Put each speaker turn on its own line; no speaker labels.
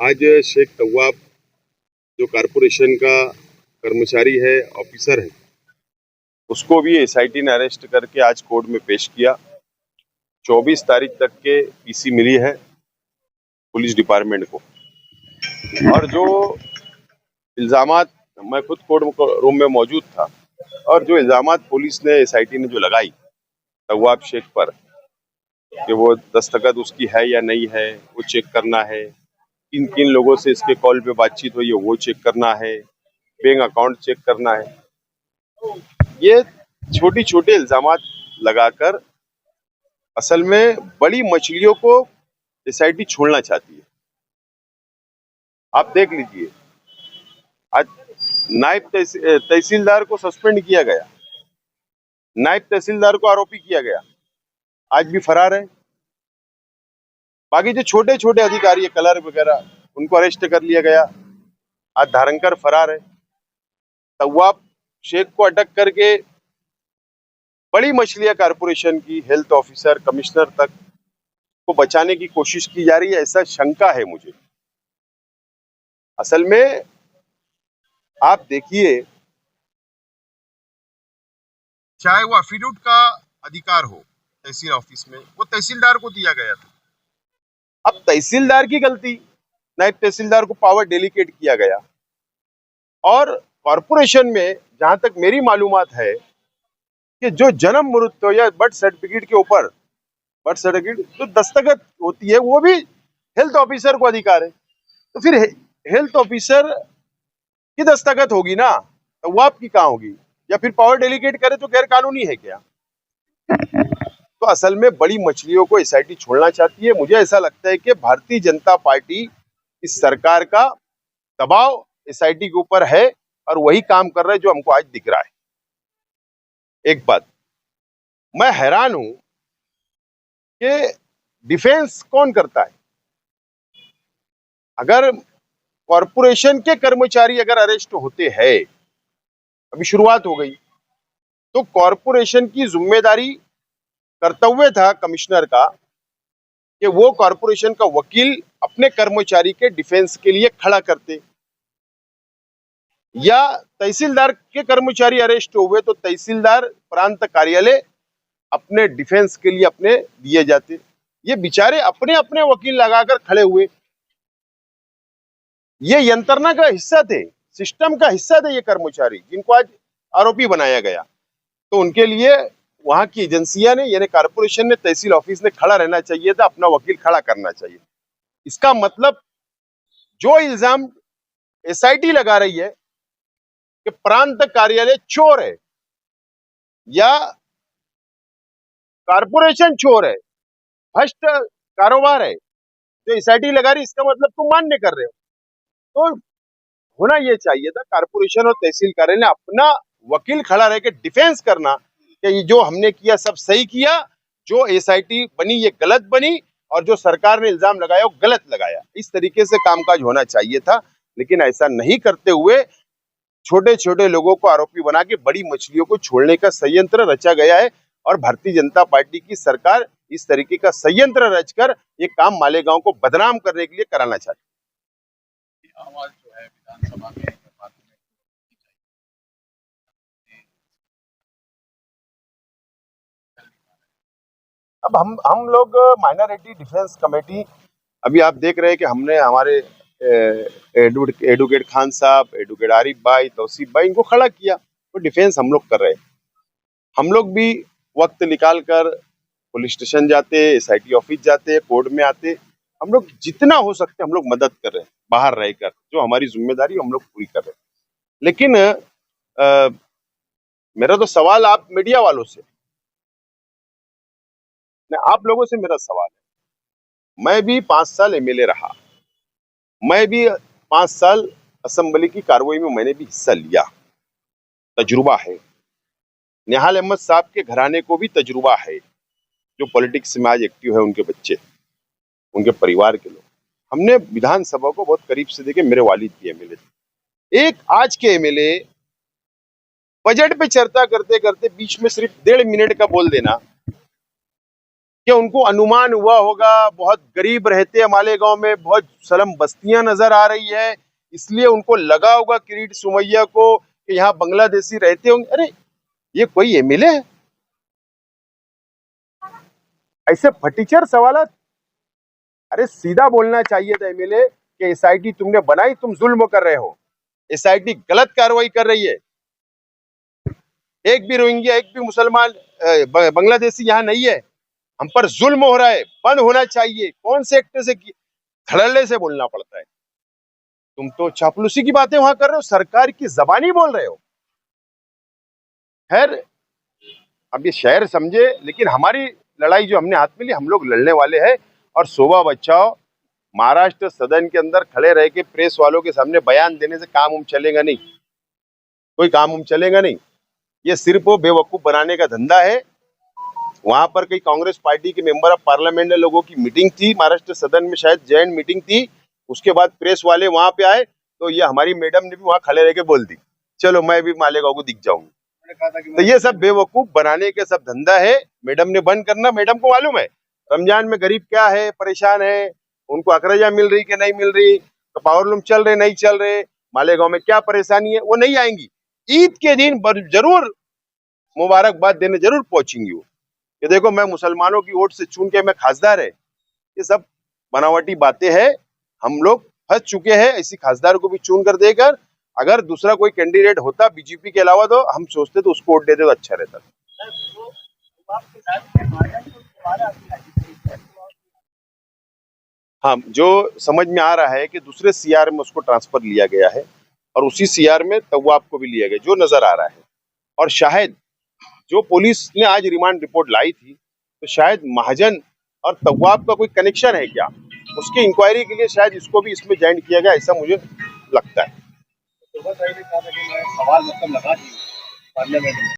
आज शेख तव्वाब जो कारपोरेशन का कर्मचारी है, ऑफिसर है, उसको भी एसआईटी ने अरेस्ट करके आज कोर्ट में पेश किया। 24 तारीख तक के पीसी मिली है पुलिस डिपार्टमेंट को। और जो इल्जामात, मैं खुद कोर्ट रूम में मौजूद था, और जो इल्जामात पुलिस ने एसआईटी ने जो लगाई तव्वाब शेख पर कि वो दस्तखत उसकी है या नहीं है वो चेक करना है, किन किन लोगों से इसके कॉल पे बातचीत हुई है वो चेक करना है, बैंक अकाउंट चेक करना है, ये छोटी छोटे इल्जामात लगाकर असल में बड़ी मछलियों को एसआईटी छोड़ना चाहती है। आप देख लीजिए, आज नायब तहसीलदार को सस्पेंड किया गया, नायब तहसीलदार को आरोपी किया गया, आज भी फरार है। बाकी जो छोटे छोटे अधिकारी है, कलर वगैरह, उनको अरेस्ट कर लिया गया, आज धारंकर फरार है। तव्वाब शेख को अटक करके बड़ी मछलियां कारपोरेशन की हेल्थ ऑफिसर, कमिश्नर तक को बचाने की कोशिश की जा रही है, ऐसा शंका है मुझे। असल में आप देखिए, चाहे वो एफिडेविट का अधिकार हो तहसील ऑफिस में, वो तहसीलदार को दिया गया था। अब तहसीलदार की गलती, नायब तहसीलदार को पावर डेलीकेट किया गया। और कॉरपोरेशन में जहां तक मेरी मालूमात है कि जो जन्म मृत्यु या बर्थ सर्टिफिकेट के ऊपर, बर्थ सर्टिफिकेट जो दस्तखत होती है वो भी हेल्थ ऑफिसर को अधिकार है। तो फिर हेल्थ ऑफिसर की दस्तखत होगी ना, तो वो आपकी कहाँ होगी? या फिर पावर डेलीकेट करे तो गैर कानूनी है क्या? तो असल में बड़ी मछलियों को एसआईटी छोड़ना चाहती है। मुझे ऐसा लगता है कि भारतीय जनता पार्टी इस सरकार का दबाव एसआईटी के ऊपर है और वही काम कर रहा है जो हमको आज दिख रहा है। एक बात मैं हैरान हूं कि डिफेंस कौन करता है? अगर कॉरपोरेशन के कर्मचारी अगर अरेस्ट होते हैं, अभी शुरुआत हो गई, तो कॉरपोरेशन की जिम्मेदारी, कर्तव्य था कमिश्नर का कि वो कॉरपोरेशन का वकील अपने कर्मचारी के डिफेंस के लिए खड़ा करते। या तहसीलदार के कर्मचारी अरेस्ट हुए तो तहसीलदार प्रांत कार्यालय अपने डिफेंस के लिए अपने दिए जाते। ये बेचारे अपने अपने वकील लगाकर खड़े हुए, ये यंत्रणा का हिस्सा थे, सिस्टम का हिस्सा थे ये कर्मचारी, जिनको आज आरोपी बनाया गया। तो उनके लिए वहां की एजेंसियां ने, यानी कॉरपोरेशन ने, तहसील ऑफिस ने खड़ा रहना चाहिए था, अपना वकील खड़ा करना चाहिए। इसका मतलब जो इल्जाम एसआईटी लगा रही है कि प्रांत कार्यालय चोर है या कॉरपोरेशन चोर है, भ्रष्ट कारोबार है, जो एसआईटी लगा रही, इसका मतलब तुम मान्य कर रहे हो। तो होना यह चाहिए था, कॉरपोरेशन और तहसील कार्यालय ने अपना वकील खड़ा रह के डिफेंस करना कि ये जो हमने किया सब सही किया, जो एसआईटी बनी ये गलत बनी, और जो सरकार ने इल्जाम लगाया वो गलत लगाया। इस तरीके से कामकाज होना चाहिए था, लेकिन ऐसा नहीं करते हुए छोटे छोटे लोगों को आरोपी बना के बड़ी मछलियों को छोड़ने का संयंत्र रचा गया है। और भारतीय जनता पार्टी की सरकार इस तरीके का संयंत्र रचकर ये काम मालेगांव को बदनाम करने के लिए कराना चाहती है। आवाज जो है विधानसभा में अब हम लोग माइनॉरिटी डिफेंस कमेटी, अभी आप देख रहे हैं कि हमने हमारे एडवोकेट खान साहब, एडवोकेट आरिफ भाई, तौसीफ भाई, इनको खड़ा किया, तो डिफेंस हम लोग कर रहे हैं। हम लोग भी वक्त निकाल कर पुलिस स्टेशन जाते, एसआईटी ऑफिस जाते, कोर्ट में आते, हम लोग जितना हो सकते हम लोग मदद कर रहे हैं, बाहर रहकर जो हमारी जिम्मेदारी हम लोग पूरी कर रहे हैं। लेकिन मेरा तो सवाल आप मीडिया वालों से, आप लोगों से मेरा सवाल है, मैं भी 5 साल एमएलए रहा, मैं भी 5 साल असेंबली की कार्रवाई में मैंने भी हिस्सा लिया, तजुर्बा है। निहाल अहमद साहब के घराने को भी तजुर्बा है, जो पॉलिटिक्स में आज एक्टिव है, उनके बच्चे, उनके परिवार के लोग। हमने विधानसभा को बहुत करीब से देखे, मेरे वालिद भी एमएलए थे। एक आज के एमएलए बजट पे चर्चा करते करते बीच में सिर्फ 1.5 मिनट का बोल देना कि उनको अनुमान हुआ होगा बहुत गरीब रहते हैं मालेगांव में, बहुत स्लम बस्तियां नजर आ रही है, इसलिए उनको लगा होगा किरीट सोमैया को कि यहाँ बांग्लादेशी रहते होंगे। अरे ये कोई एमएलए है? ऐसे फटीचर सवाल। अरे सीधा बोलना चाहिए था एमएलए कि एसआईटी तुमने बनाई, तुम जुल्म कर रहे हो, एसआईटी गलत कार्रवाई कर रही है, एक भी रोहिंग्या एक भी मुसलमान बांग्लादेशी यहाँ नहीं है, हम पर जुल्म हो रहा है, बंद होना चाहिए। कौन से एक्टर से धड़ल्ले से बोलना पड़ता है? तुम तो चापलूसी की बातें वहां कर रहे हो, सरकार की जबानी बोल रहे हो। खैर अब ये शहर समझे, लेकिन हमारी लड़ाई जो हमने हाथ में ली, हम लोग लड़ने वाले हैं। और शोभा बचाओ, महाराष्ट्र सदन के अंदर खड़े रह के प्रेस वालों के सामने बयान देने से काम चलेगा नहीं, कोई काम चलेगा नहीं। ये सिर्फ वो बेवकूफ बनाने का धंधा है। वहां पर कई कांग्रेस पार्टी के मेंबर ऑफ पार्लियामेंट लोगों की मीटिंग थी महाराष्ट्र सदन में, शायद जॉइंट मीटिंग थी, उसके बाद प्रेस वाले वहां पे आए तो ये हमारी मैडम ने भी वहां खड़े रह के बोल दी चलो मैं भी मालेगांव को दिख जाऊंगी। तो ये सब बेवकूफ बनाने के सब धंधा है। मैडम ने बंद करना, मैडम को मालूम है रमजान में गरीब क्या है, परेशान है, उनको अखराजा मिल रही कि नहीं मिल रही, तो पावरलूम चल रहे नहीं चल रहे, मालेगांव में क्या परेशानी है, वो नहीं आएंगी। ईद के दिन जरूर मुबारकबाद देने जरूर पहुंचेंगी वो, कि देखो मैं मुसलमानों की वोट से चुन के मैं खासदार है। ये सब बनावटी बातें हैं, हम लोग फंस चुके हैं। ऐसी खासदार को भी चुन कर देकर अगर दूसरा कोई कैंडिडेट होता बीजेपी के अलावा तो हम सोचते तो उसको वोट देते तो अच्छा रहता। हाँ, जो समझ में आ रहा है कि दूसरे सीआर में उसको ट्रांसफर लिया गया है और उसी सीआर में तव्वाब को भी लिया गया, जो नजर आ रहा है। और शायद जो पुलिस ने आज रिमांड रिपोर्ट लाई थी, तो शायद महाजन और तव्वाब का कोई कनेक्शन है क्या, उसकी इंक्वायरी के लिए शायद इसको भी इसमें ज्वाइन किया गया, ऐसा मुझे लगता है।